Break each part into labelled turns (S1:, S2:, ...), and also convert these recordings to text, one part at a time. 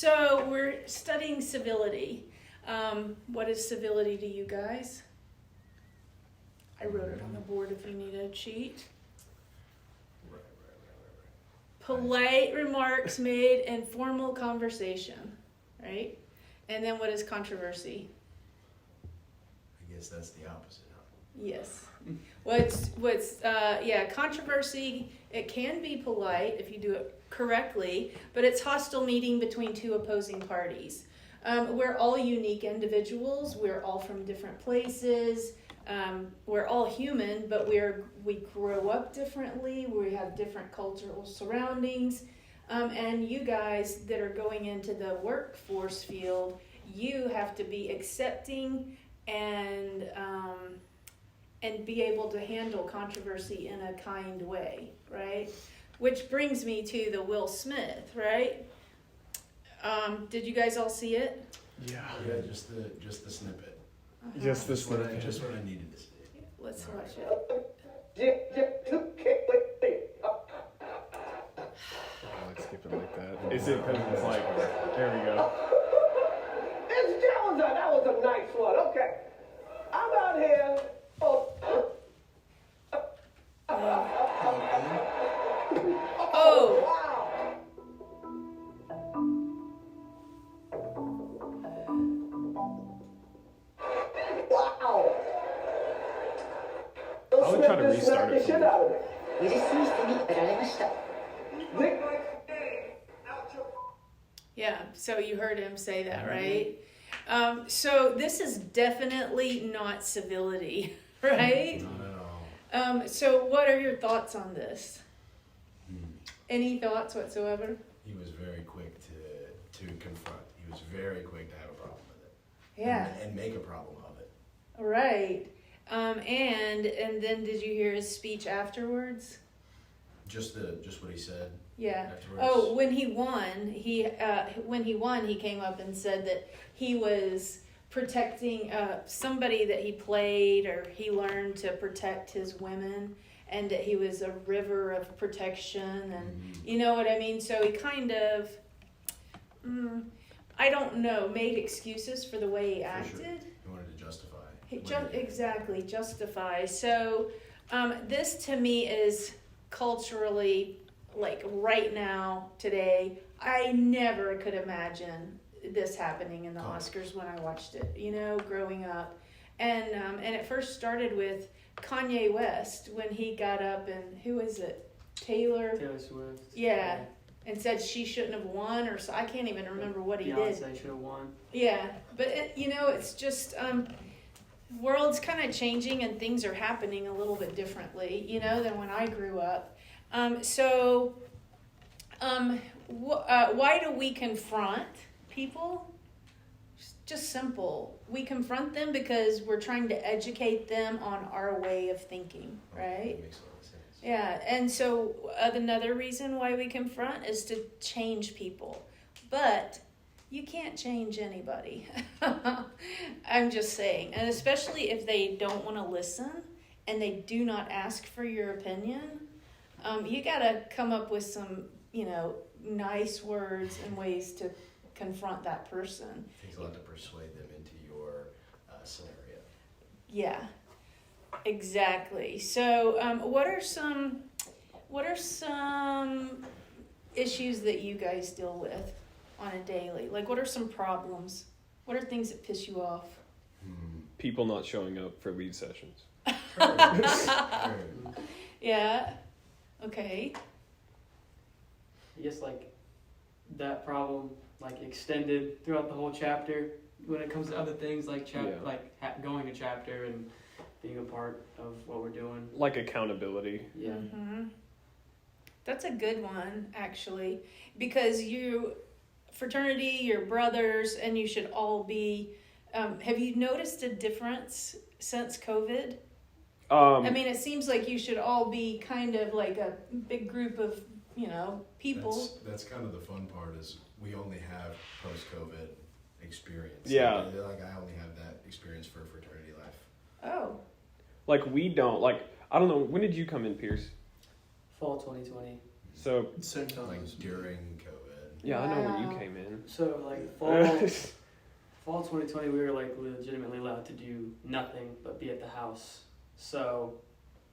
S1: So we're studying civility. What is civility to you guys? I wrote it on the board if you need a cheat.
S2: Right.
S1: Polite remarks made in formal conversation, right? And then what is controversy?
S2: I guess that's the opposite, huh?
S1: Yes. Controversy, it can be polite if you do it correctly, but it's hostile meeting between two opposing parties. We're all unique individuals. We're all from different places. We're all human, but we grow up differently. We have different cultural surroundings. And you guys that are going into the workforce field, you have to be accepting and be able to handle controversy in a kind way, right? Which brings me to the Will Smith, right? Did you guys all see it?
S2: Yeah, just the snippet.
S1: Uh-huh.
S3: Just the snippet.
S2: Just what I needed to see.
S1: Let's watch it.
S3: I like skipping like that. Is it because it's like, there we go.
S4: That was a nice one. Okay. I'm out here.
S1: Oh.
S4: Wow.
S3: I would try to restart it.
S4: Shit out of it.
S1: Yeah, so you heard him say that, right? So this is definitely not civility, right?
S2: Not at all.
S1: So what are your thoughts on this? Any thoughts whatsoever?
S2: He was very quick to confront. He was very quick to have a problem with it.
S1: Yeah.
S2: And make a problem of it.
S1: Right. And then did you hear his speech afterwards?
S2: Just what he said.
S1: Yeah.
S2: Afterwards.
S1: Oh, when he won, he came up and said that he was protecting somebody that he played or he learned to protect his women, and that he was a river of protection, and you know what I mean? So he kind of, I don't know, made excuses for the way he acted.
S2: Sure. He wanted to justify.
S1: Exactly, justify. So this to me is culturally, like right now, today, I never could imagine this happening in the Oscars when I watched it, you know, growing up. And it first started with Kanye West when he got up and, who is it? Taylor
S5: Swift.
S1: Yeah. And said she shouldn't have won, or so I can't even remember what he did.
S5: Beyonce should have won.
S1: Yeah, but it's just world's kind of changing and things are happening a little bit differently, you know, than when I grew up. Why do we confront people? Just simple. We confront them because we're trying to educate them on our way of thinking, right?
S2: That makes a lot of sense.
S1: Yeah, and so another reason why we confront is to change people. But you can't change anybody. I'm just saying. And especially if they don't want to listen and they do not ask for your opinion, you got to come up with some, nice words and ways to confront that person.
S2: It takes a lot to persuade them into your scenario.
S1: Yeah, exactly. So what are some issues that you guys deal with on a daily? Like, what are some problems? What are things that piss you off?
S3: People not showing up for lead sessions.
S1: Yeah. Okay.
S5: I guess that problem extended throughout the whole chapter when it comes to other things going to chapter and being a part of what we're doing.
S3: Like accountability.
S5: Yeah.
S1: Mm-hmm. That's a good one, actually, because fraternity, your brothers, and you should all be. Have you noticed a difference since COVID? It seems like you should all be kind of like a big group of, people.
S2: That's kind of the fun part is we only have post-COVID experience.
S3: Yeah.
S2: I only have that experience for fraternity life.
S1: Oh.
S3: We don't, I don't know, when did you come in, Pierce?
S5: Fall 2020.
S3: So,
S2: Like during COVID.
S3: Yeah, I know where
S1: Wow.
S3: you came in.
S5: So like fall 2020, we were like legitimately allowed to do nothing but be at the house. So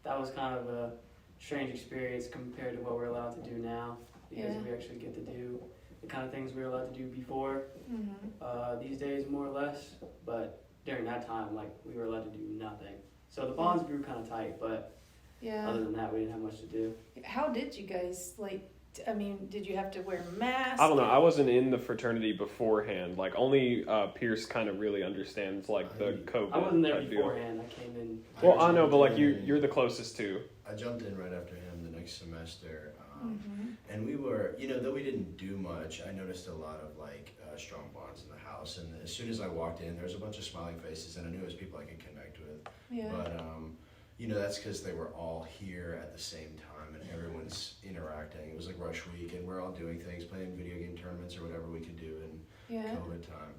S5: that was kind of a strange experience compared to what we're allowed to do now, because
S1: Yeah.
S5: we actually get to do the kind of things we were allowed to do before.
S1: Mm-hmm.
S5: These days, more or less, but during that time, like, we were allowed to do nothing. So the bonds grew kind of tight, but
S1: Yeah.
S5: other than that, we didn't have much to do.
S1: How did you guys, like, I mean, did you have to wear masks?
S3: I don't know. I wasn't in the fraternity beforehand. Like, only Pierce kind of really understands, like, the COVID.
S5: I wasn't there
S3: type deal.
S5: beforehand. I came in.
S3: Well, I know, but, like, you're the closest to.
S2: I jumped in right after him the next semester,
S1: Mm-hmm.
S2: and we were, you know, though we didn't do much, I noticed a lot of like strong bonds in the house. And as soon as I walked in, there was a bunch of smiling faces, and I knew it was people I could connect with.
S1: Yeah.
S2: But you know, that's because they were all here at the same time, and everyone's interacting. It was like rush week, and we're all doing things, playing video game tournaments or whatever we could do in
S1: Yeah.
S2: COVID time.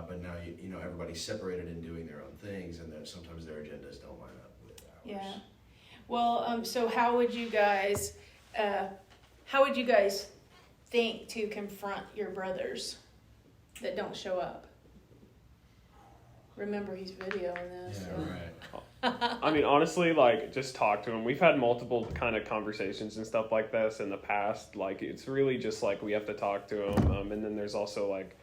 S2: But now you know everybody's separated and doing their own things, and then sometimes their agendas don't line up with ours.
S1: Yeah. Well, so how would you guys think to confront your brothers that don't show up? Remember, he's videoing this.
S2: Yeah,
S1: so.
S2: right.
S3: I mean, honestly, like, just talk to him. We've had multiple kind of conversations and stuff like this in the past. Like, it's really just, like, we have to talk to him. And then there's also, like,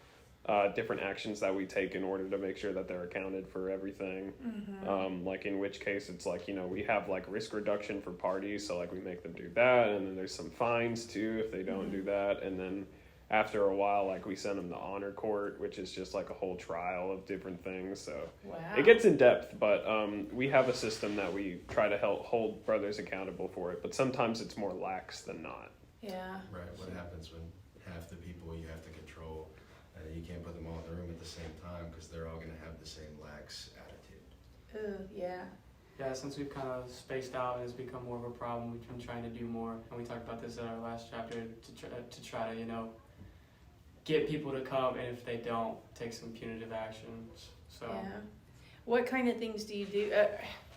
S3: different actions that we take in order to make sure that they're accounted for everything.
S1: Mm-hmm.
S3: Like, in which case, it's like, you know, we have, like, risk reduction for parties. So, like, we make them do that. And then there's some fines, too, if they don't do that. And then after a while, like, we send them to honor court, which is just, like, a whole trial of different things. So
S1: Wow.
S3: it gets in depth, but we have a system that we try to help hold brothers accountable for it. But sometimes it's more lax than not.
S1: Yeah.
S2: Right. What happens when half the people you have to control, and you can't put them all in the room at the same time because they're all going to have the same lax attitude.
S1: Yeah.
S5: Yeah, since we've kind of spaced out and it's become more of a problem, we've been trying to do more. And we talked about this in our last chapter to try to, you know, get people to come, and if they don't, take some punitive actions. So
S1: Yeah. What kind of things do you do?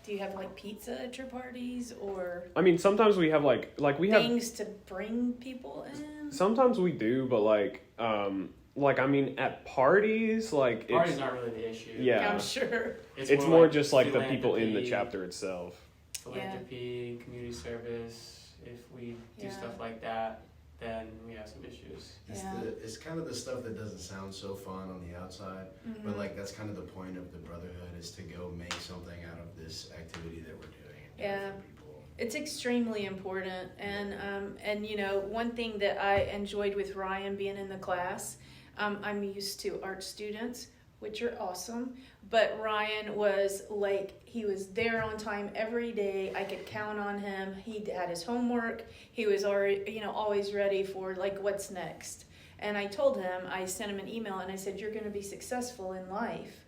S1: Do you have like pizza at your parties or
S3: I mean, sometimes we have like we have.
S1: things to bring people in?
S3: Sometimes we do, but like I mean, at parties, like
S5: parties
S3: it's
S5: aren't really the issue.
S3: Yeah.
S1: I'm sure.
S3: it's more
S5: like
S3: just like the people in the
S5: philanthropy,
S3: chapter itself.
S5: Philanthropy, community service. If we do
S1: Yeah.
S5: stuff like that, then we have some issues.
S1: Yeah.
S2: It's kind of the stuff that doesn't sound so fun on the outside,
S1: Mm-hmm.
S2: but like that's kind of the point of the brotherhood, is to go make something out of this activity that we're doing. And do it
S1: Yeah.
S2: for people.
S1: It's extremely important, and you know, one thing that I enjoyed with Ryan being in the class, I'm used to art students, which are awesome, but Ryan was like, he was there on time every day. I could count on him. He had his homework. He was already, you know, always ready for like what's next. And I told him, I sent him an email and I said, you're going to be successful in life.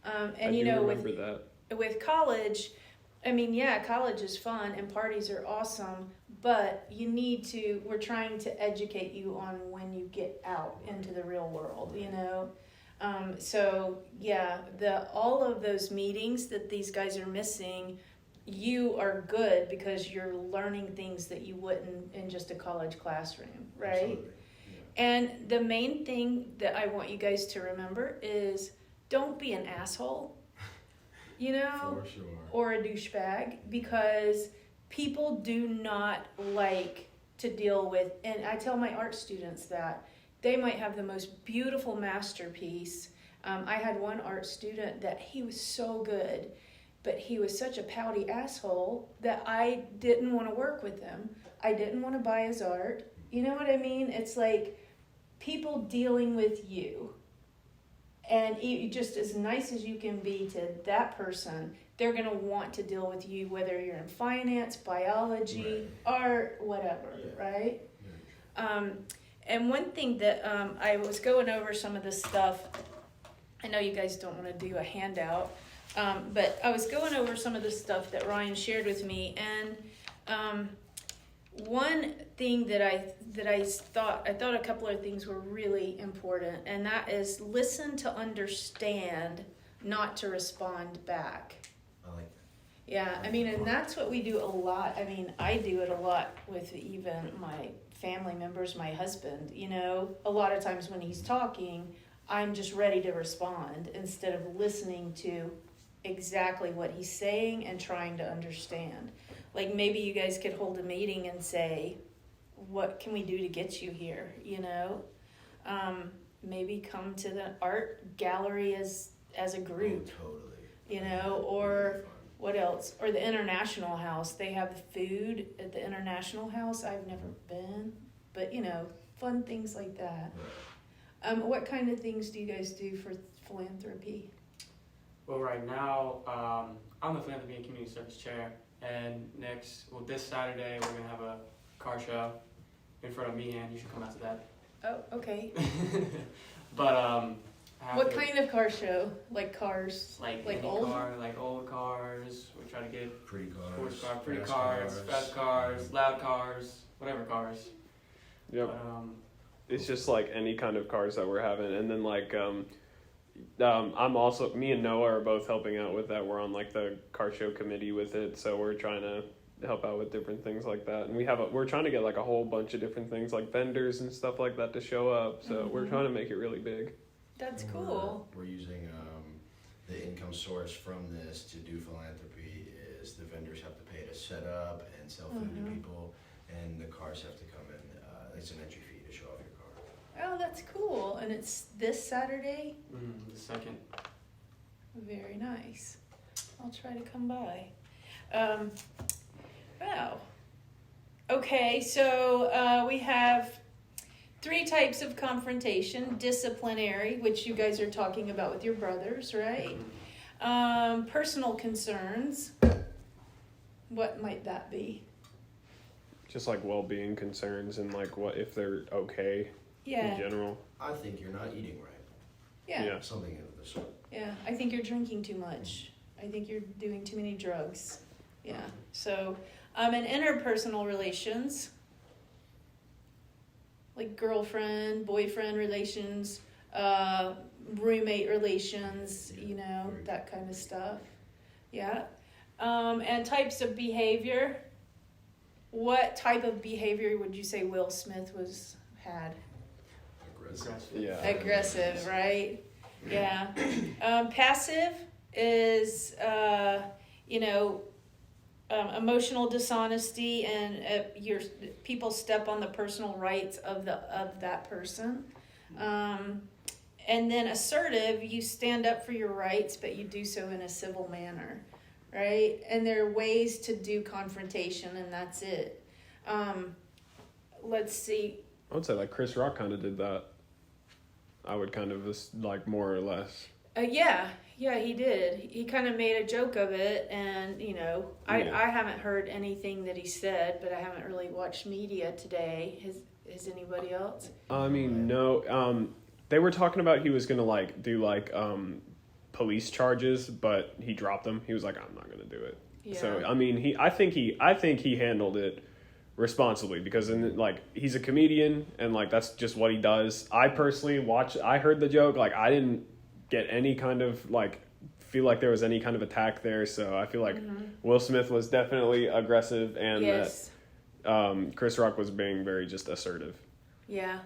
S1: And
S3: I
S1: you
S3: do
S1: know,
S3: remember that.
S1: with college, I mean, yeah, college is fun and parties are awesome, but we're trying to educate you on when you get out into the real world, you know? So yeah, all of those meetings that these guys are missing, you are good because you're learning things that you wouldn't in just a college classroom, right?
S2: Absolutely. Yeah.
S1: And the main thing that I want you guys to remember is don't be an asshole, you know,
S2: For sure.
S1: or a douchebag, because people do not like to deal with, and I tell my art students that they might have the most beautiful masterpiece. I had one art student that he was so good, but he was such a pouty asshole that I didn't want to work with him. I didn't want to buy his art. You know what I mean? It's like people dealing with you. And you, just as nice as you can be to that person, they're going to want to deal with you, whether you're in finance, biology, art, whatever,
S2: Yeah.
S1: right? And one thing that I was going over some of this stuff, I know you guys don't want to do a handout, but I was going over some of the stuff that Ryan shared with me, and one thing that I thought a couple of things were really important, and that is listen to understand, not to respond back.
S2: I like that.
S1: Yeah, I mean, and that's what we do a lot. I mean, I do it a lot with even my family members, my husband, you know, a lot of times when he's talking, I'm just ready to respond instead of listening to exactly what he's saying and trying to understand. Like maybe you guys could hold a meeting and say, what can we do to get you here, you know? Maybe come to the art gallery as a group,
S2: Totally.
S1: you know, or what else? Or the International House. They have food at the International House. I've never been, but you know, fun things like that. What kind of things do you guys do for philanthropy?
S5: Well, right now, I'm the Philanthropy and Community Service Chair, and this Saturday, we're going to have a car show in front of Meehan. You should come out to that.
S1: Oh, okay.
S5: But,
S1: What kind of car show? Like cars?
S5: Like
S1: Like
S5: any
S1: old?
S5: car, like old cars. We try to get
S2: Pretty cars.
S5: sports cars, pretty
S2: fast
S5: cars, fast cars, loud cars, whatever cars.
S3: Yep.
S5: But,
S3: It's just like any kind of cars that we're having, and then like I'm also, me and Noah are both helping out with that. We're on like the car show committee with it, so we're trying to help out with different things like that. And we're trying to get like a whole bunch of different things like vendors and stuff like that to show up. So we're trying to make it really big.
S1: That's cool.
S2: We're using the income source from this to do philanthropy is the vendors have to pay to set up and sell food to people, and the cars have to come in. It's an entry fee to show off your car.
S1: Oh, that's cool. And it's this Saturday?
S5: the second.
S1: Very nice. I'll try to come by. Wow. Okay, so we have 3 types of confrontation. Disciplinary, which you guys are talking about with your brothers, right? Personal concerns. What might that be?
S3: Just like well-being concerns and like what if they're okay in general.
S2: I think you're not eating right.
S1: Yeah.
S2: Something of the sort.
S1: Yeah, I think you're drinking too much. I think you're doing too many drugs. Yeah. So, and interpersonal relations, like girlfriend, boyfriend relations, roommate relations, you know, that kind of stuff. Yeah. And types of behavior. What type of behavior would you say Will Smith had?
S2: Aggressive.
S3: Yeah.
S1: Aggressive, right? Yeah. Passive is, emotional dishonesty, and people step on the personal rights of that person. And then assertive, you stand up for your rights, but you do so in a civil manner, right? And there are ways to do confrontation, and that's it. Let's see.
S3: I would say like Chris Rock kind of did that. I would kind of just like more or less.
S1: Yeah, he did. He kind of made a joke of it, and I haven't heard anything that he said, but I haven't really watched media today. Has anybody else?
S3: I mean, no. They were talking about he was gonna like do like police charges, but he dropped them. He was like, I'm not gonna do it.
S1: Yeah.
S3: So I mean, I think he handled it responsibly, because he's a comedian and like that's just what he does. I personally I heard the joke, like I didn't get any kind of like feel like there was any kind of attack there, so I feel like Will Smith was definitely aggressive, and that Chris Rock was being very just assertive.
S1: Yeah,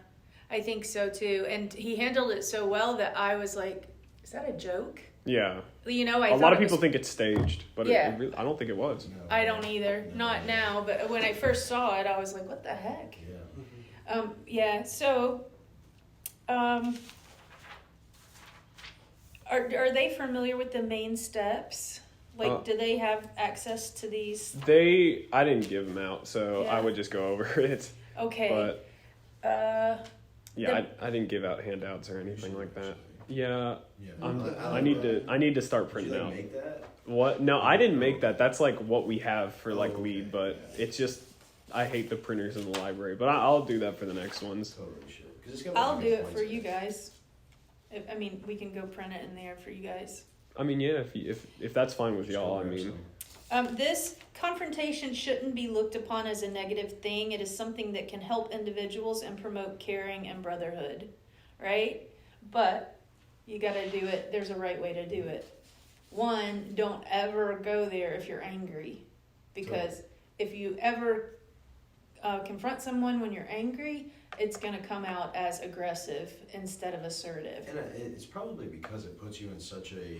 S1: I think so too, and he handled it so well that I was like, is that a joke?
S3: Yeah.
S1: A
S3: lot of people think it's staged, but
S1: Yeah.
S3: it really, I don't think it was.
S2: No,
S1: I don't either.
S2: no,
S1: Not
S2: no.
S1: now, but when I first saw it, I was like, what the heck?
S2: Yeah.
S1: So, are they familiar with the main steps? Like, do they have access to these?
S3: I didn't give them out, so
S1: Yeah.
S3: I would just go over it.
S1: Okay.
S3: But I didn't give out handouts or anything like that. Yeah,
S2: Yeah.
S3: I need to start
S2: Did you
S3: printing out.
S2: make that?
S3: What? No, I didn't make that. That's like what we have for like LEAD, but it's just I hate the printers in the library. But I'll do that for the next ones.
S2: Totally should. 'Cause it's gonna
S1: I'll
S2: be
S1: do it
S2: points
S1: for
S2: in
S1: you guys. We can go print it in there for you guys.
S3: I mean, yeah, if that's fine with
S2: Just
S3: y'all, I
S2: go grab
S3: mean,
S2: some.
S1: This confrontation shouldn't be looked upon as a negative thing. It is something that can help individuals and promote caring and brotherhood, right? But you got to do it. There's a right way to do it. One, don't ever go there if you're angry, because if you ever confront someone when you're angry, it's going to come out as aggressive instead of assertive.
S2: And it's probably because it puts you in such a,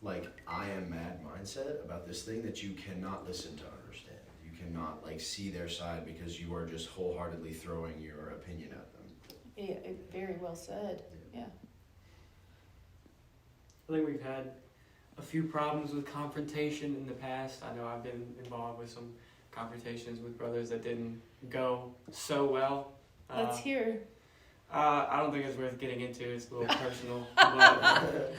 S2: like, I am mad mindset about this thing that you cannot listen to understand. You cannot, like, see their side because you are just wholeheartedly throwing your opinion at them.
S1: Yeah, very well said. Yeah.
S5: I think we've had a few problems with confrontation in the past. I know I've been involved with some confrontations with brothers that didn't go so well.
S1: Let's hear.
S5: I don't think it's worth getting into. It's a little personal. But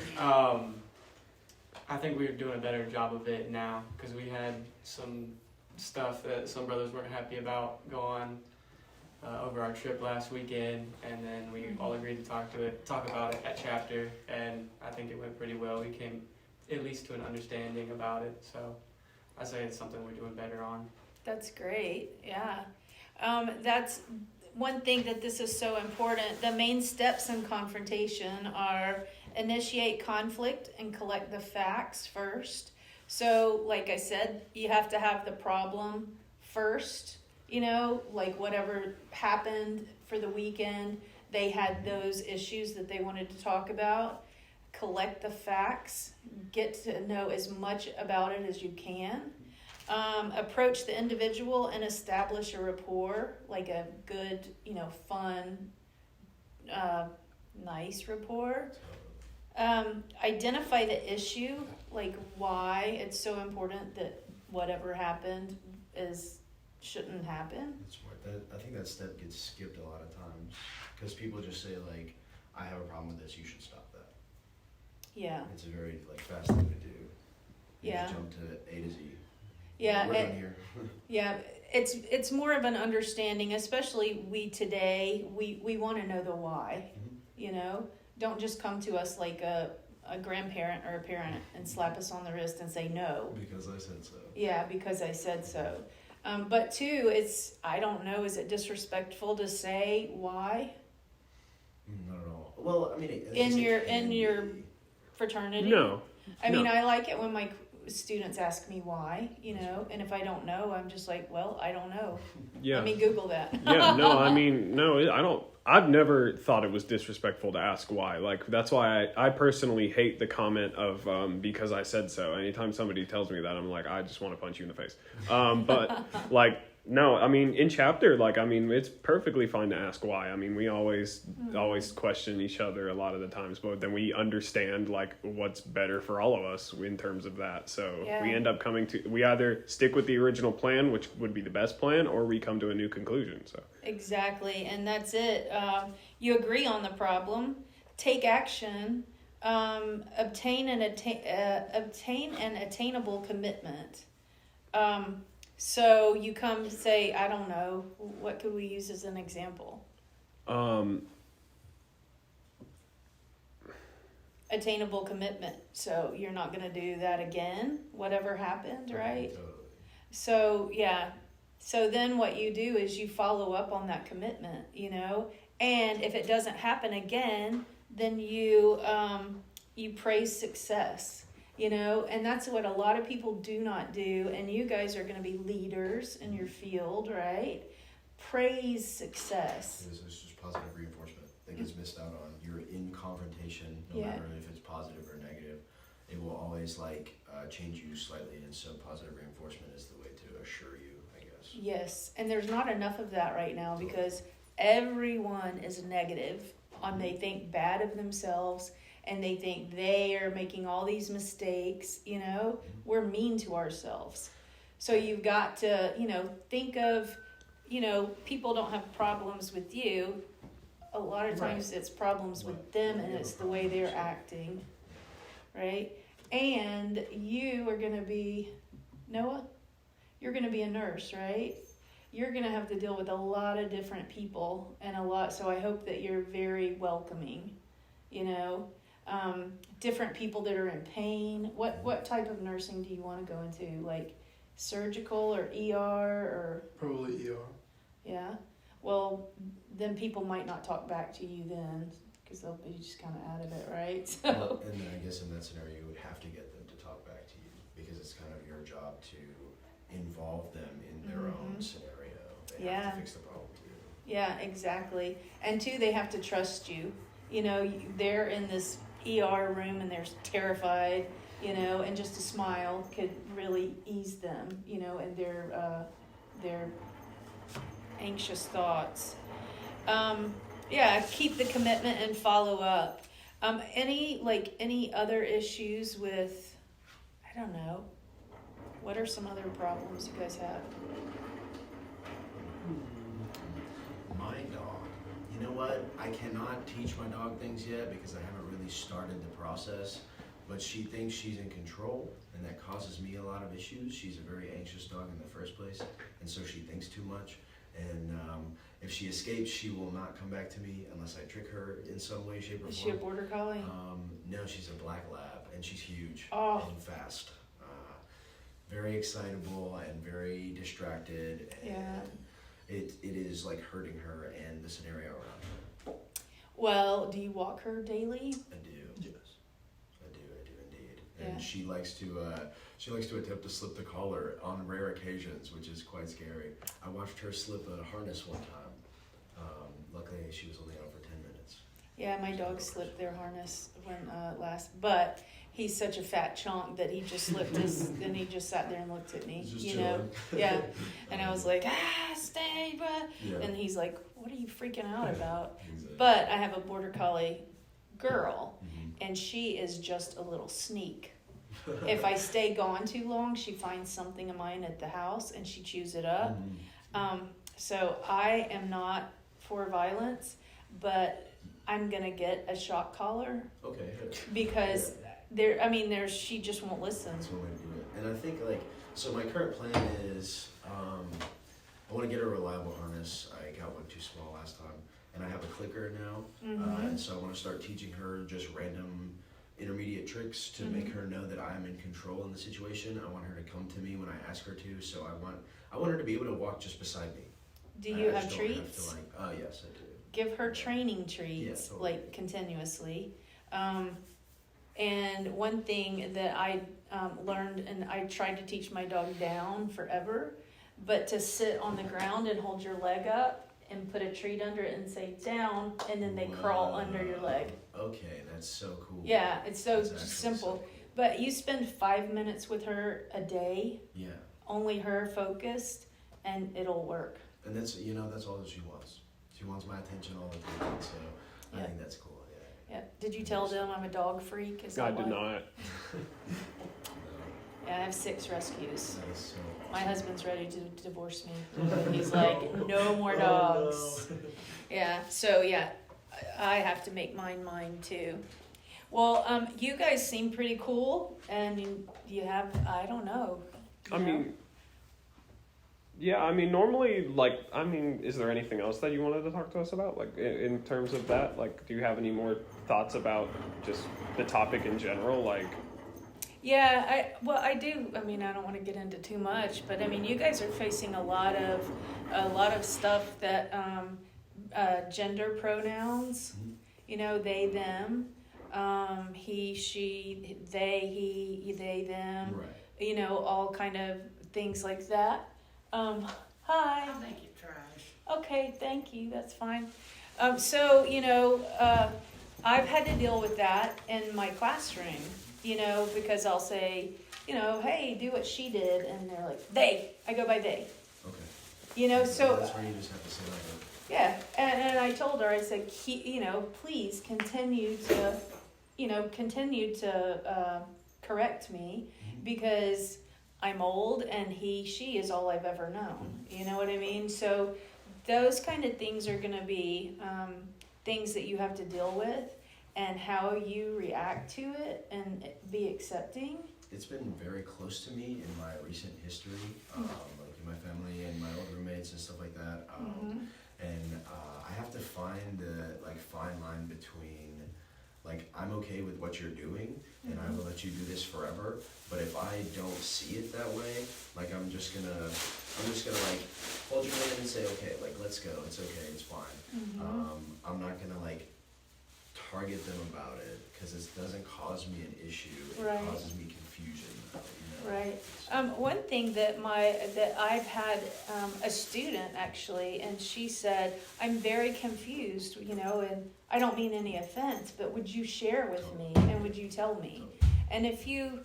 S5: I think we're doing a better job of it now because we had some stuff that some brothers weren't happy about go on over our trip last weekend, and then we all agreed to talk about it at chapter, and I think it went pretty well. We came at least to an understanding about it, so I say it's something we're doing better on.
S1: That's great. Yeah. That's one thing that this is so important. The main steps in confrontation are initiate conflict and collect the facts first. So, like I said, you have to have the problem first. You know, like whatever happened for the weekend, they had those issues that they wanted to talk about. Collect the facts, get to know as much about it as you can. Approach the individual and establish a rapport, like a good, fun, nice rapport. Identify the issue, like why it's so important that whatever happened shouldn't happen.
S2: That's smart. I think that step gets skipped a lot of times because people just say, like, I have a problem with this, you should stop that.
S1: Yeah.
S2: It's a very, like, fast thing to do. You
S1: Yeah.
S2: just jump to A to Z.
S1: Yeah.
S2: We're done here.
S1: Yeah. It's more of an understanding, especially we today, we want to know the why, Don't just come to us like a grandparent or a parent and slap us on the wrist and say no.
S2: Because I said so.
S1: Yeah, because I said so. But two, I don't know, is it disrespectful to say why?
S2: Not at all. Well, I mean,
S1: In your fraternity?
S3: No.
S1: I mean, I like it when my students ask me why, and if I don't know, I'm just like, well, I don't know.
S3: Yeah.
S1: Let me Google that.
S3: Yeah, no, I mean, no, I don't. I've never thought it was disrespectful to ask why. Like, that's why I personally hate the comment of because I said so. Anytime somebody tells me that, I'm like, I just want to punch you in the face. But, like, no, I mean, in chapter, like, I mean, it's perfectly fine to ask why. I mean, we always question each other a lot of the times, but then we understand, like, what's better for all of us in terms of that. So we end up we either stick with the original plan, which would be the best plan, or we come to a new conclusion. So
S1: Exactly, and that's it. You agree on the problem, take action, obtain an attainable commitment. So you come to say, I don't know, what could we use as an example? Attainable commitment. So you're not going to do that again, whatever happened, right?
S2: Totally.
S1: So, yeah. So then what you do is you follow up on that commitment, and if it doesn't happen again, then you praise success. And that's what a lot of people do not do. And you guys are going to be leaders in your field, right? Praise success.
S2: It's just positive reinforcement that gets missed out on. You're in confrontation, no matter if it's positive or negative. It will always change you slightly. And so positive reinforcement is the way to assure you, I guess.
S1: Yes. And there's not enough of that right now because everyone is negative they think bad of themselves. And they think they are making all these mistakes, we're mean to ourselves. So you've got to, think of, people don't have problems with you. A lot of times it's problems with them and it's the way they're acting, right? And you are going to be, Noah, you're going to be a nurse, right? You're going to have to deal with a lot of different people so I hope that you're very welcoming, different people that are in pain. What type of nursing do you want to go into? Like surgical or ER or?
S6: Probably ER.
S1: Yeah. Well, then people might not talk back to you then because they'll be just kind of out of it, right? So.
S2: Well, and then I guess in that scenario, you would have to get them to talk back to you because it's kind of your job to involve them in their own scenario they
S1: Yeah.
S2: have to fix the problem too.
S1: Yeah, exactly. And two, they have to trust you. They're in this ER room and they're terrified, and just a smile could really ease them, and their anxious thoughts. Keep the commitment and follow up. Any other issues with, I don't know, what are some other problems you guys have?
S2: My dog. You know what? I cannot teach my dog things yet because I haven't really started the process, but she thinks she's in control, and that causes me a lot of issues. She's a very anxious dog in the first place, and so she thinks too much. And if she escapes, she will not come back to me unless I trick her in some way, shape, or form.
S1: Is she a border collie?
S2: No, she's a black lab, and she's huge and fast. Very excitable and very distracted. And
S1: Yeah.
S2: It is like hurting her and the scenario around her.
S1: Well, do you walk her daily?
S2: I do. Yes. I do indeed. And
S1: Yeah.
S2: she likes to attempt to slip the collar on rare occasions, which is quite scary. I watched her slip a harness one time. Luckily, she was only out for 10 minutes.
S1: Yeah, my dog slipped their harness when but he's such a fat chunk that he just slipped his, and he just sat there and looked at me,
S2: Just
S1: Yeah. And I was like, stay, but,
S2: Yeah.
S1: and he's like, what are you freaking out about?
S2: Exactly.
S1: But I have a border collie girl,
S2: Mhm.
S1: and she is just a little sneak. If I stay gone too long, she finds something of mine at the house and she chews it up.
S2: Mhm.
S1: So I am not for violence, but I'm gonna get a shock collar
S2: Okay.
S1: because she just won't listen.
S2: That's one way to do it. And I think so my current plan is, I want to get a reliable harness. I got one too small last time, and I have a clicker now. And so I want to start teaching her just random intermediate tricks to make her know that I'm in control in the situation. I want her to come to me when I ask her to. So I want her to be able to walk just beside me.
S1: Do you
S2: I
S1: have
S2: just don't
S1: treats?
S2: Have to yes, I do.
S1: Give her training treats,
S2: Yeah, totally.
S1: continuously. And one thing that I learned, and I tried to teach my dog down forever, but to sit on the ground and hold your leg up and put a treat under it and say down, and then they crawl under your leg.
S2: Okay, that's so cool.
S1: Yeah, it's so
S2: That's actually
S1: simple.
S2: so cool.
S1: But you spend 5 minutes with her a day,
S2: Yeah,
S1: only her focused, and it'll work.
S2: and that's all that she wants. She wants my attention all the time. So I
S1: Yeah.
S2: think that's cool. Yeah.
S1: Yeah. Did you tell them I'm a dog freak? Is
S3: I
S1: that
S3: did
S1: why?
S3: not.
S1: Yeah, I have 6 rescues.
S2: That is so awesome.
S1: My husband's ready to divorce me. He's like, no more dogs. Yeah, so yeah, I have to make mine too. Well, you guys seem pretty cool, and you have, I don't know.
S3: I mean, normally, is there anything else that you wanted to talk to us about? Like, in terms of that, do you have any more thoughts about just the topic in general?
S1: Yeah, I do. I mean, I don't want to get into too much, but I mean, you guys are facing a lot of stuff that gender pronouns. They, them, he, she, they, he, they, them.
S2: Right.
S1: All kind of things like that. Hi.
S6: I'll make it trash.
S1: Okay, thank you. That's fine. I've had to deal with that in my classroom. Because I'll say, hey, do what she did, and they're like, they. I go by they.
S2: Okay.
S1: So
S2: that's where you just have to say
S1: yeah, and I told her, I said, please continue to correct me, because I'm old and she is all I've ever known. You know what I mean? So those kind of things are going to be things that you have to deal with, and how you react to it and be accepting.
S2: It's been very close to me in my recent history, like in my family and my old roommates and stuff like that. And I have to find the fine line between I'm okay with what you're doing, and I will let you do this forever. But if I don't see it that way, I'm just gonna hold your hand and say, okay, let's go. It's okay. It's fine. I'm not gonna target them about it because it doesn't cause me an issue. It
S1: Right.
S2: causes me confusion, though, you know?
S1: Right. One thing that I've had a student actually, and she said, "I'm very confused, and I don't mean any offense, but would you share with me and would you tell me?" And if you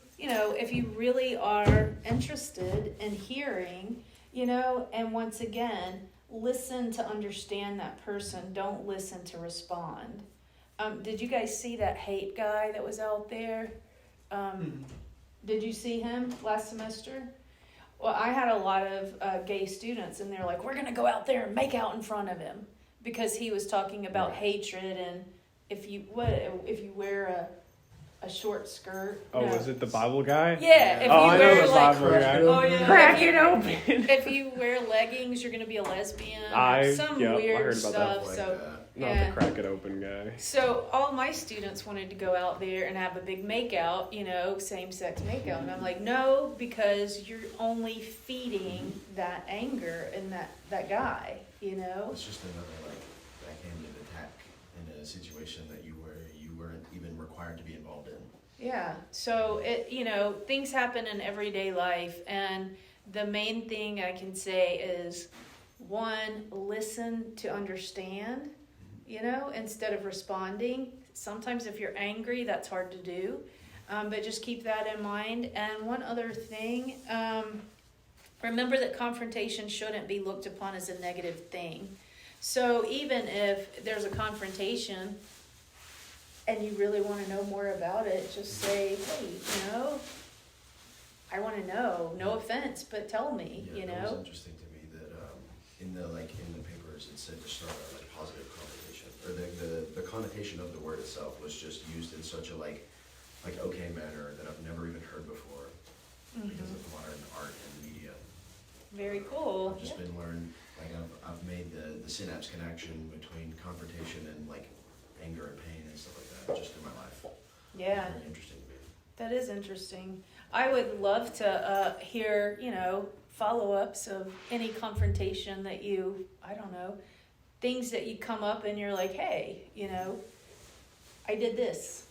S1: really are interested in hearing, and once again, listen to understand that person. Don't listen to respond. Did you guys see that hate guy that was out there? Did you see him last semester? Well, I had a lot of gay students, and they're like, "We're gonna go out there and make out in front of him," because he was talking about hatred and if you wear a short skirt.
S3: Oh,
S1: no.
S3: was it the Bible guy?
S1: Yeah. If
S3: Oh,
S1: you
S3: I know
S1: wear
S3: the
S1: like,
S3: Bible guy.
S1: oh yeah,
S3: Crack
S1: if you-
S3: it open.
S1: If you wear leggings, you're gonna be a lesbian. Some
S3: I
S1: weird
S3: heard about that.
S1: stuff.
S2: Like
S1: So.
S2: that.
S3: Not
S1: Yeah.
S3: the crack it open guy.
S1: So all my students wanted to go out there and have a big makeout, same-sex makeout. And I'm like, no, because you're only feeding that anger in that guy,
S2: It's just another backhanded attack in a situation that you weren't even required to be involved in.
S1: Yeah. So things happen in everyday life, and the main thing I can say is, one, listen to understand. Instead of responding. Sometimes if you're angry, that's hard to do. But just keep that in mind. And one other thing, remember that confrontation shouldn't be looked upon as a negative thing. So even if there's a confrontation and you really want to know more about it, just say, "Hey, I want to know. No offense, but tell me."
S2: Yeah, that was interesting to me that in the papers it said to start a positive connotation, or the connotation of the word itself was just used in such a okay manner that I've never even heard before because of modern art and media.
S1: Very cool.
S2: I've just been learned I've made the synapse connection between confrontation and anger and pain and stuff like that just in my life.
S1: Yeah.
S2: It's very interesting to me.
S1: That is interesting. I would love to hear, follow-ups of any confrontation that things that you come up and you're like, "Hey, I did this."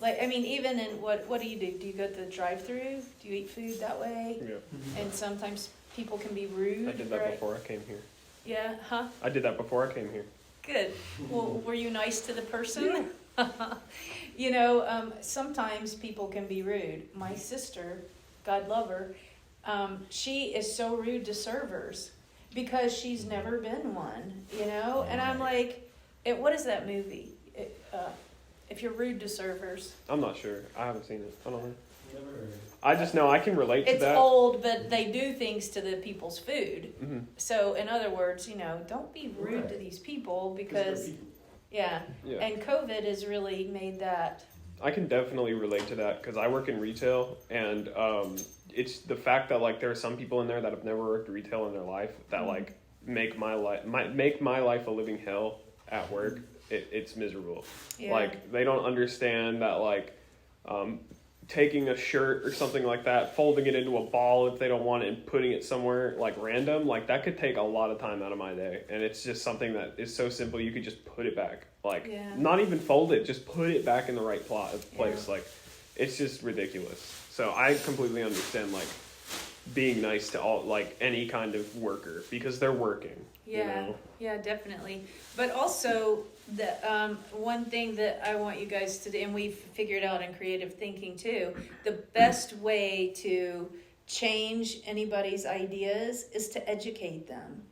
S1: Even in what do you do? Do you go to the drive-thru? Do you eat food that way?
S3: Yeah.
S1: And sometimes people can be rude.
S3: I did that
S1: right?
S3: before I came here.
S1: Yeah, huh?
S3: I did that before I came here.
S1: Good. Well, were you nice to the person? Sometimes people can be rude. My sister, God love her, she is so rude to servers because she's never been one, And I'm like, what is that movie? If you're rude to servers.
S3: I'm not sure. I haven't seen it. I don't know.
S5: Never heard.
S3: I just know I can relate to
S1: It's
S3: that.
S1: old, but they do things to the people's food.
S3: Mm-hmm.
S1: So, in other words, don't be rude to these people because, yeah.
S3: Yeah.
S1: And COVID has really made that.
S3: I can definitely relate to that because I work in retail, and it's the fact that there are some people in there that have never worked retail in their life that make my life a living hell at work. It's miserable.
S1: Yeah.
S3: They don't understand that taking a shirt or something like that, folding it into a ball if they don't want it, and putting it somewhere random, that could take a lot of time out of my day. And it's just something that is so simple. You could just put it back, not even fold it, just put it back in the right place.
S1: Yeah.
S3: It's just ridiculous. So I completely understand being nice to all any kind of worker because they're working.
S1: Yeah, yeah, definitely. But also, the one thing that I want you guys to do, and we've figured out in creative thinking too, the best way to change anybody's ideas is to educate them.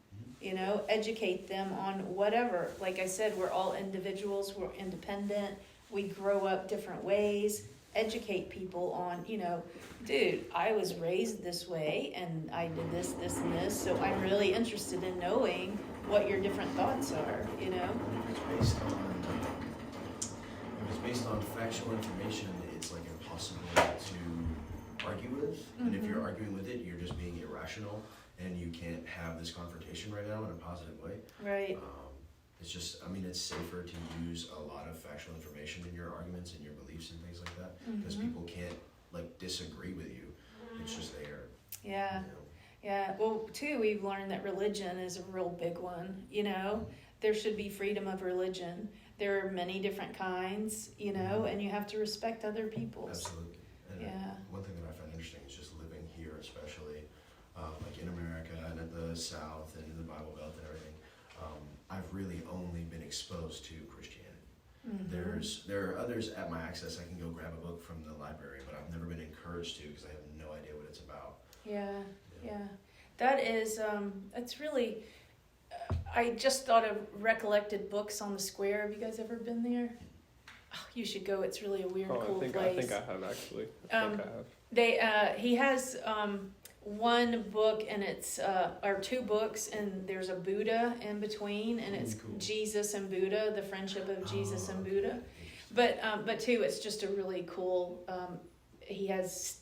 S1: Educate them on whatever. Like I said, we're all individuals, we're independent, we grow up different ways. Educate people on, dude, I was raised this way and I did this, this, and this, so I'm really interested in knowing what your different thoughts are,
S2: If it's based on factual information, it's impossible to argue with. And if you're arguing with it, you're just being irrational and you can't have this confrontation right now in a positive way.
S1: Right.
S2: It's just, it's safer to use a lot of factual information in your arguments and your beliefs and things like that because people can't disagree with you. It's just there.
S1: Yeah. Yeah. Well, too, we've learned that religion is a real big one. There should be freedom of religion. there are many different kinds, and you have to respect other people's.
S2: Absolutely. And one thing that I find interesting is just living here, especially like in America and at the South and in the Bible Belt and everything. I've really only been exposed to Christianity. There are others at my access. I can go grab a book from the library, but I've never been encouraged to because I have no idea what it's about.
S1: Yeah. That is, it's really, I just thought of Recollected Books on the Square. Have you guys ever been there? Oh, you should go. It's really a weird, cool place.
S3: I think I have actually. I think I have.
S1: He has one book, and it's or two books, and there's a Buddha in between, and it's
S2: cool.
S1: Jesus and Buddha, the friendship of Jesus and Buddha. But too, it's just a really cool. He has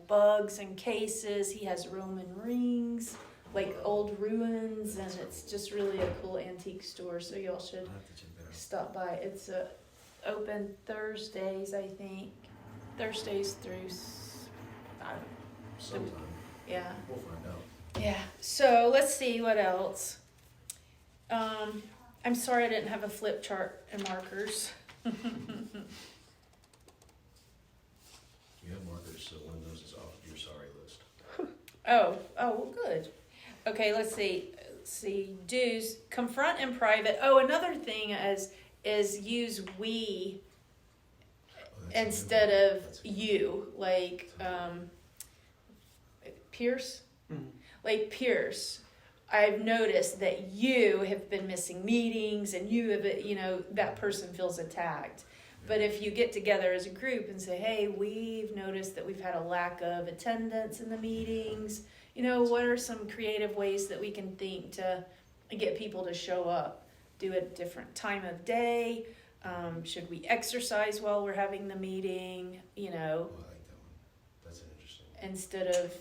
S1: bugs and cases. He has Roman rings, like old ruins, and it's just really a cool antique store. So y'all should stop by. It's open Thursdays, I think. Thursdays through, I don't know.
S2: Sometime.
S1: Yeah.
S2: We'll find out.
S1: Yeah. So let's see what else. I'm sorry I didn't have a flip chart and markers.
S2: You have markers, so one of those is off your sorry list.
S1: Oh, well, good. Okay, let's see. Do's, confront in private. Oh, another thing is use we instead of you. Like Pierce.
S5: Mm-hmm.
S1: Like Pierce, I've noticed that you have been missing meetings, and you have, that person feels attacked. But if you get together as a group and say, hey, we've noticed that we've had a lack of attendance in the meetings, what are some creative ways that we can think to get people to show up? Do it a different time of day? Should we exercise while we're having the meeting?
S2: Oh, I like that one. That's interesting.
S1: Instead of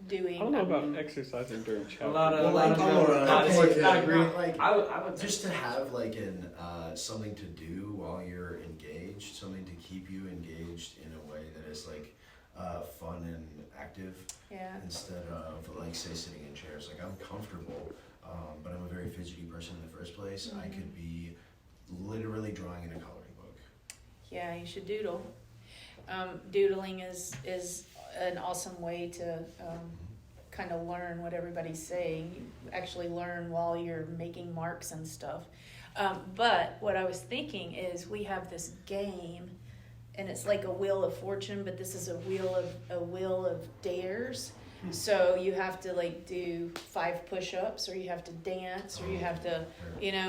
S1: doing...
S3: I don't know about exercising during chapter.
S5: A lot of
S2: I
S5: agree.
S2: Like,
S5: I would
S2: just to have like an something to do while you're engaged, something to keep you engaged in a way that is like fun and active.
S1: Yeah.
S2: Instead of like say sitting in chairs. Like I'm comfortable, but I'm a very fidgety person in the first place. I could be literally drawing in a coloring book.
S1: Yeah, you should doodle. Doodling is an awesome way to kind of learn what everybody's saying. You actually learn while you're making marks and stuff. But what I was thinking is we have this game, and it's like a Wheel of Fortune, but this is a wheel of dares. So you have to like do 5 push-ups, or you have to dance, or you have to,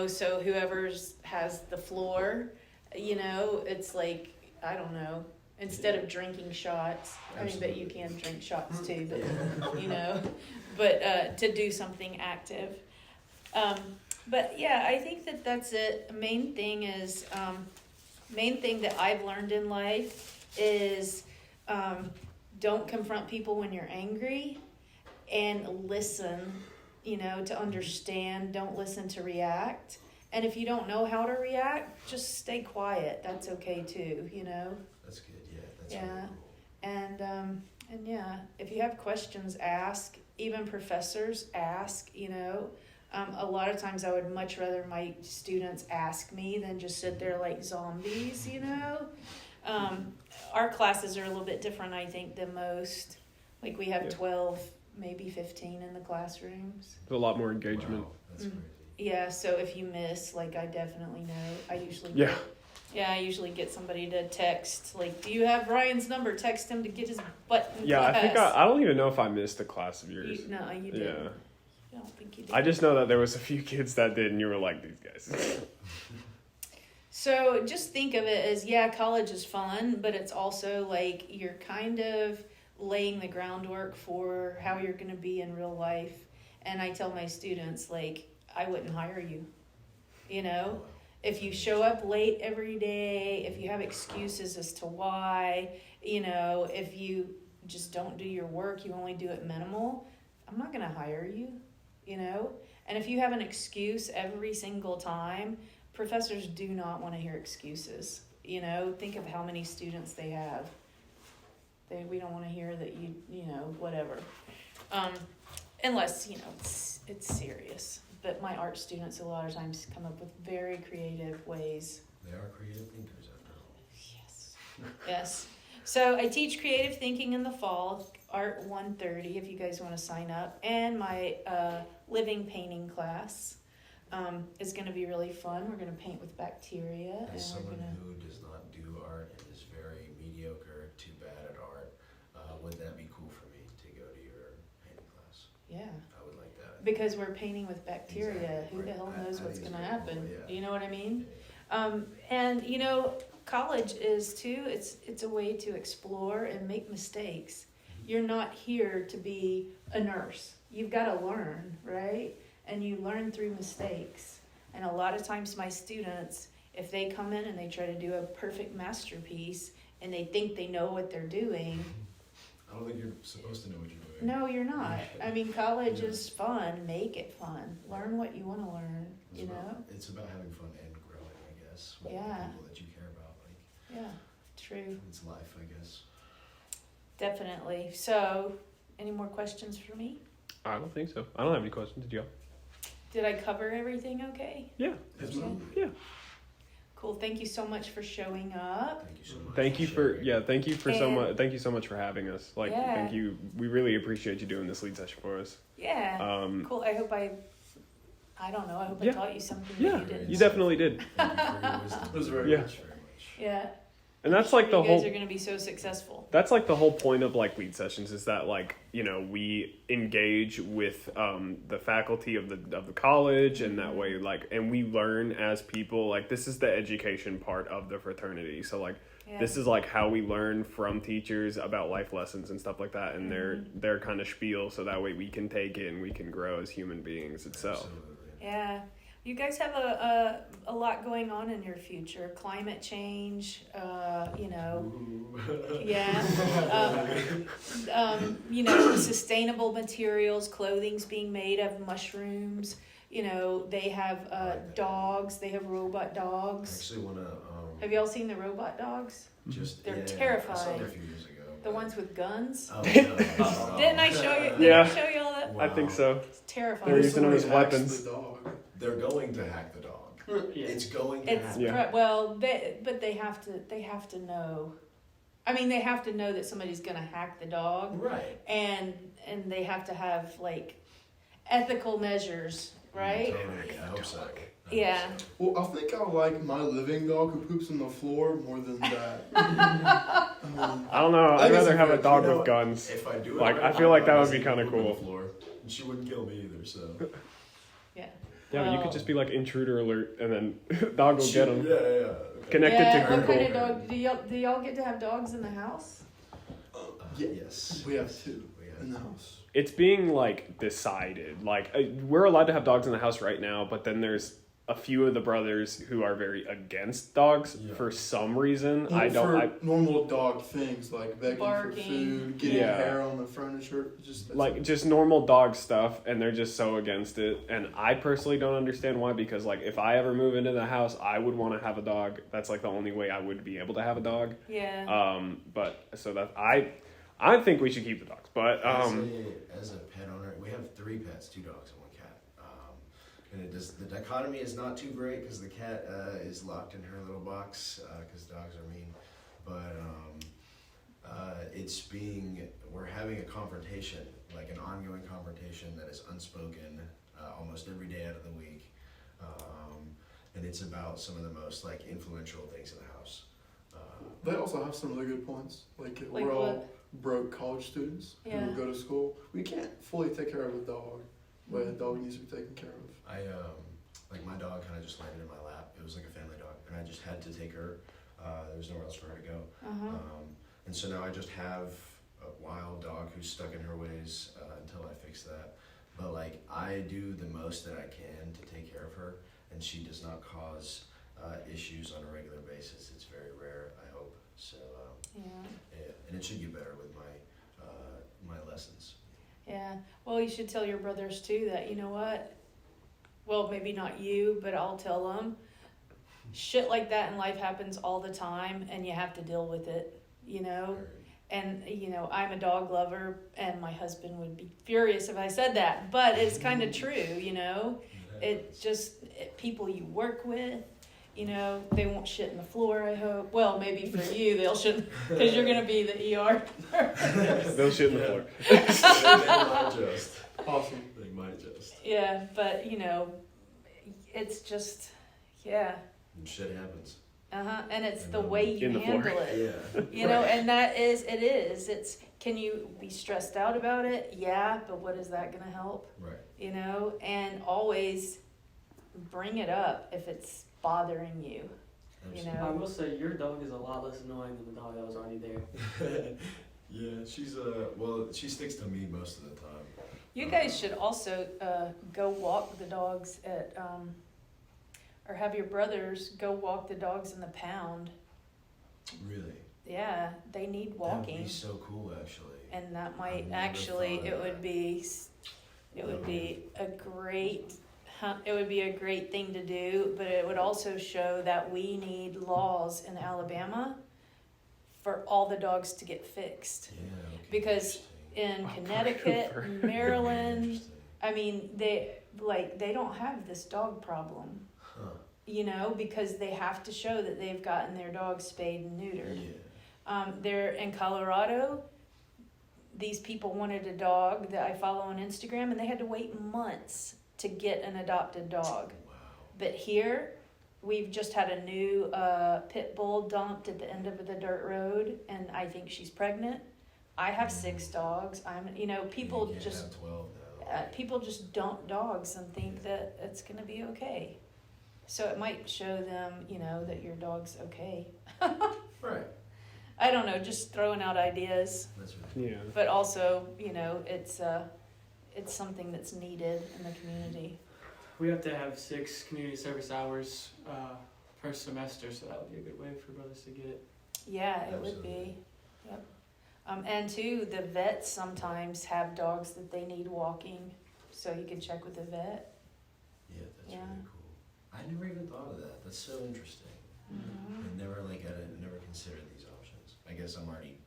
S1: so whoever's has the floor, it's like, I don't know, instead of drinking shots, but you can drink shots too, but to do something active. But yeah, I think that's it. Main thing that I've learned in life is don't confront people when you're angry, and listen, to understand. Don't listen to react. And if you don't know how to react, just stay quiet. That's okay too,
S2: That's good. Yeah. That's
S1: Yeah.
S2: really cool.
S1: And yeah, if you have questions, ask. Even professors, ask, A lot of times I would much rather my students ask me than just sit there like zombies, Our classes are a little bit different, I think, than most. Like we have 12, maybe 15 in the classrooms.
S3: There's a lot more engagement.
S2: Wow, that's crazy.
S1: Yeah, so if you miss, like I definitely know. I usually I usually get somebody to text, like, do you have Ryan's number? Text him to get his butt in class.
S3: I think I don't even know if I missed a class of yours.
S1: No, you didn't.
S3: Yeah.
S1: I don't think you did.
S3: I just know that there was a few kids that did, and you were like, these guys.
S1: So just think of it as, college is fun, but it's also like you're kind of laying the groundwork for how you're going to be in real life. And I tell my students, like, I wouldn't hire you, If you show up late every day, if you have excuses as to why, if you just don't do your work, you only do it minimal, I'm not going to hire you, And if you have an excuse every single time, professors do not want to hear excuses. Think of how many students they have. We don't want to hear that you whatever. Unless, it's serious. But my art students a lot of times come up with very creative ways
S2: They are creative thinkers after all.
S1: Yes. Yes. So I teach creative thinking in the fall, Art 130, if you guys want to sign up. And my living painting class is going to be really fun. We're going to paint with bacteria.
S2: As
S1: And we're
S2: someone
S1: going to...
S2: who does not do art and is very mediocre to bad at art, would that be cool for me to go to your painting class?
S1: Yeah.
S2: I would like that.
S1: Because we're painting with bacteria.
S2: Exactly,
S1: Who the
S2: right.
S1: hell
S2: I
S1: knows
S2: think
S1: what's
S2: it's
S1: going to
S2: very cool,
S1: happen?
S2: yeah.
S1: You know what I mean?
S2: Yeah.
S1: And you know, college is too, it's a way to explore and make mistakes. You're not here to be a nurse. You've got to learn, right? And you learn through mistakes. And a lot of times my students, if they come in and they try to do a perfect masterpiece and they think they know what they're doing,
S2: I don't think you're supposed to know what you're doing.
S1: no, you're not. I mean, college
S2: Yeah.
S1: is fun. Make it fun. Learn what you want to learn,
S2: It's
S1: you know?
S2: about, it's about having fun and growing, I guess, with the
S1: Yeah.
S2: people that you care about. Like,
S1: Yeah, true.
S2: it's life, I guess.
S1: Definitely. So, any more questions for me?
S3: I don't think so. I don't have any questions. Did you?
S1: Did I cover everything okay?
S3: Yeah.
S2: Absolutely.
S3: Yeah.
S1: Cool. Thank you so much for showing up.
S2: Thank you so much.
S3: Thank you for
S2: sharing.
S3: thank you for so
S1: And-
S3: much. Thank you so much for having us. Like,
S1: Yeah.
S3: thank you. We really appreciate you doing this lead session for us.
S1: Yeah. Cool. I hope I don't know. I hope
S3: Yeah.
S1: I taught you something
S3: Yeah,
S1: that you didn't.
S3: you definitely did.
S2: Thank you for your wisdom.
S7: It was very
S3: Yeah.
S7: much.
S2: Very much.
S1: Yeah.
S3: And that's like the
S1: you guys
S3: whole.
S1: are going to be so successful.
S3: That's like the whole point of like lead sessions is that like we engage with the faculty of the college and that way like and we learn as people like this is the education part of the fraternity so like
S1: Yeah.
S3: this is like how we learn from teachers about life lessons and stuff like that and their kind of spiel so that way we can take it and we can grow as human beings itself.
S2: Absolutely.
S1: Yeah. You guys have a lot going on in your future. Climate change, you know. Yeah. You know, sustainable materials, clothing's being made of mushrooms. You know, they have dogs. They have robot
S2: I
S1: dogs.
S2: actually want to.
S1: Have y'all seen the robot dogs?
S2: Just
S1: They're
S2: I saw
S1: terrifying.
S2: them a few years ago.
S1: The ones with guns?
S2: Oh, no, no.
S1: Didn't I show you? Did
S3: Yeah.
S1: I show you all that?
S3: I think so.
S1: It's terrifying.
S3: They're using them as
S7: Somebody hacks
S3: weapons.
S7: the dog.
S2: They're going to hack the dog.
S5: Yeah.
S2: It's going to
S1: It's
S2: happen.
S3: Yeah.
S1: well, but they have to know. I mean, they have to know that somebody's gonna hack the dog,
S2: Right.
S1: and they have to have like ethical measures, right?
S2: Totally. I hope so. I hope
S1: Yeah.
S2: so.
S7: Well, I think I like my living dog who poops on the floor more than that.
S3: I don't know.
S7: I
S3: I'd
S7: guess
S3: rather
S7: if
S3: have a
S7: it-
S3: dog
S2: you know,
S3: with guns.
S2: If I do it,
S3: Like,
S2: right,
S3: I feel like
S2: my
S3: that
S2: dog
S3: would be
S2: doesn't
S3: kinda
S2: poop on the
S3: cool.
S2: floor, and she wouldn't kill me either. So.
S1: Yeah.
S3: Yeah, but you
S1: Well-
S3: could just be like intruder alert and then dog will get him.
S2: Yeah. Okay.
S3: Connected
S1: Yeah.
S3: to
S1: What
S3: Google.
S1: kind of dog do y'all get to have dogs in the house?
S2: Yes.
S7: We have two
S2: We have
S7: in the house.
S3: It's being like decided. Like we're allowed to have dogs in the house right now, but then there's a few of the brothers who are very against dogs
S2: Yeah.
S3: for some reason.
S7: Well,
S3: I don't.
S7: for
S3: I
S7: normal dog things like begging
S1: Barking.
S7: for food, getting
S3: Yeah.
S7: hair on the furniture, just that's
S3: like just normal dog stuff, and they're just so against it. And I personally don't understand why. Because like if I ever move into the house, I would want to have a dog. That's like the only way I would be able to have a dog.
S1: Yeah.
S3: But so that I think we should keep the dogs. But
S2: as a pet owner, we have 3 pets, 2 dogs and 1 cat. And the dichotomy is not too great because the cat is locked in her little box because dogs are mean. But we're having a confrontation, like an ongoing confrontation that is unspoken almost every day out of the week. And it's about some of the most like influential things in the house.
S7: They also have some really good points. Like
S1: Like
S7: we're all
S1: what?
S7: broke college students
S1: Yeah.
S7: who go to school. We can't fully take care of a dog, but a dog needs to be taken care of.
S2: I like my dog kind of just landed in my lap. It was like a family dog, and I just had to take her. There was nowhere else for her to go. And so now I just have a wild dog who's stuck in her ways until I fix that. But like I do the most that I can to take care of her, and she does not cause issues on a regular basis. It's very rare, I hope. So
S1: Yeah.
S2: and it should get better with my lessons.
S1: Yeah. Well, you should tell your brothers too that, you know what? Well, maybe not you, but I'll tell them. Shit like that in life happens all the time and you have to deal with it, you know? And, you know, I'm a dog lover and my husband would be furious if I said that, but it's kind of true, you know? It just, people you work with, You know, they won't shit in the floor, I hope. Well, maybe for you, they'll shit, because you're going to be the ER.
S3: They'll shit in the floor.
S2: They might just.
S7: Awesome.
S2: They might just.
S1: Yeah, but, you know, it's just, yeah.
S2: And shit happens.
S1: And it's the way you
S3: In the
S1: handle
S3: floor.
S1: it.
S2: Yeah.
S1: You know, and it's, can you be stressed out about it? Yeah, but what is that going to help?
S2: Right.
S1: You know, and always bring it up if it's bothering you. You
S5: I
S1: know,
S5: will say your dog is a lot less annoying than the dog that was already there.
S2: Yeah, she's well, she sticks to me most of the time.
S1: you guys should also go walk the dogs at, or have your brothers go walk the dogs in the pound.
S2: Really?
S1: Yeah, they need
S2: That
S1: walking.
S2: would be so cool, actually.
S1: And that
S2: I
S1: might
S2: never
S1: actually,
S2: thought of
S1: it would
S2: that.
S1: be a great thing to do, but it would also show that we need laws in Alabama for all the dogs to get fixed.
S2: Yeah. Okay,
S1: Because
S2: interesting.
S1: in
S3: Oh,
S1: Connecticut,
S3: Vancouver.
S1: Maryland,
S2: Interesting.
S1: I mean, they don't have this dog problem,
S2: Huh.
S1: you know, because they have to show that they've gotten their dogs spayed and neutered.
S2: Yeah.
S1: They're in Colorado. These people wanted a dog that I follow on Instagram, and they had to wait months to get an adopted dog.
S2: Wow.
S1: But here, we've just had a new pit bull dumped at the end of the dirt road, and I think she's pregnant. I have 6 dogs. People
S2: You can't
S1: just
S2: have 12 now.
S1: people just dump dogs and think that it's gonna be okay. So it might show them, you know, that your dog's okay.
S2: Right.
S1: I don't know, just throwing out ideas.
S2: That's right.
S3: Yeah.
S1: But also, you know, it's something that's needed in the community.
S5: We have to have 6 community service hours per semester, so that would be a good way for brothers to get it.
S1: Yeah, it would
S2: Absolutely.
S1: be. Yep. And too, the vets sometimes have dogs that they need walking, so you can check with the vet.
S2: Yeah, that's
S1: Yeah.
S2: really cool. I never even thought of that. That's so interesting.
S1: Mhm.
S2: I never considered these options. I guess I'm already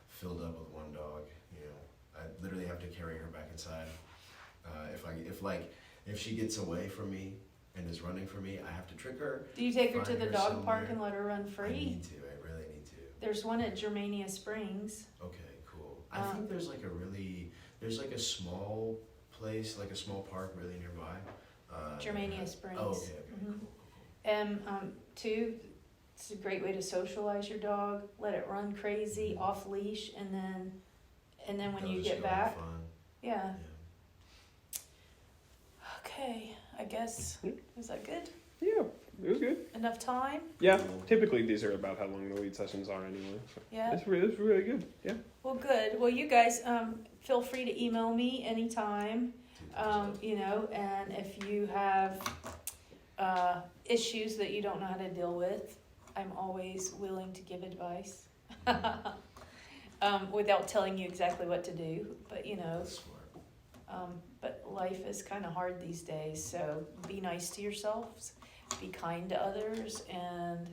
S2: filled up with one dog. You know, I literally have to carry her back inside. If she gets away from me and is running for me, I have to trick her.
S1: Do you take her to
S2: Find
S1: the
S2: her
S1: dog park
S2: somewhere.
S1: and let her run
S2: I
S1: free?
S2: need to. I really need to.
S1: There's one at Germania Springs.
S2: Okay, cool. I think there's like a small place, like a small park really nearby.
S1: Germania Springs.
S2: Oh, okay,
S1: Mhm.
S2: cool.
S1: And too, it's a great way to socialize your dog. Let it run crazy, off leash, and then when
S2: They'll
S1: you
S2: just
S1: get
S2: go have
S1: back,
S2: fun.
S1: yeah.
S2: Yeah.
S1: Okay, I guess is that good?
S3: Yeah, it was good.
S1: Enough time?
S3: Yeah, typically these are about how long the lead sessions are anyway. So
S1: Yeah.
S3: it's really good. Yeah.
S1: Well, good. Well, you guys, feel free to email me anytime. You know, and if you have issues that you don't know how to deal with, I'm always willing to give advice without telling you exactly what to do. But you know,
S2: That's smart.
S1: but life is kind of hard these days. So be nice to yourselves, be kind to others, and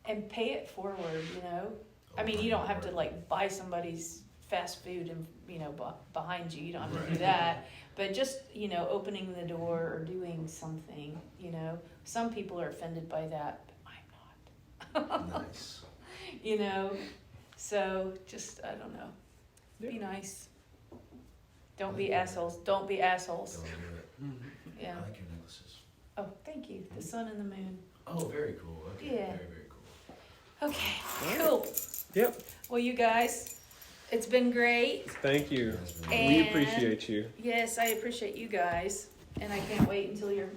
S1: and pay it forward. You know, I mean, you don't have to like buy somebody's fast food and behind you. You don't have to do that. But just, you know, opening the door or doing something, you know. Some people are offended by that, but I'm not.
S2: Nice.
S1: You know, so just, I don't know. Be nice. Don't be assholes. Don't be assholes.
S2: Don't do it.
S1: Yeah.
S2: I like your necklaces.
S1: Oh, thank you. The sun and the moon.
S2: Oh, very cool. Okay,
S1: Yeah.
S2: very, very cool.
S1: Okay, cool.
S3: Yep.
S1: Well, you guys, it's been great.
S3: Thank you.
S2: That's been
S3: We
S1: And-
S3: appreciate you.
S1: Yes, I appreciate you guys. And I can't wait until you're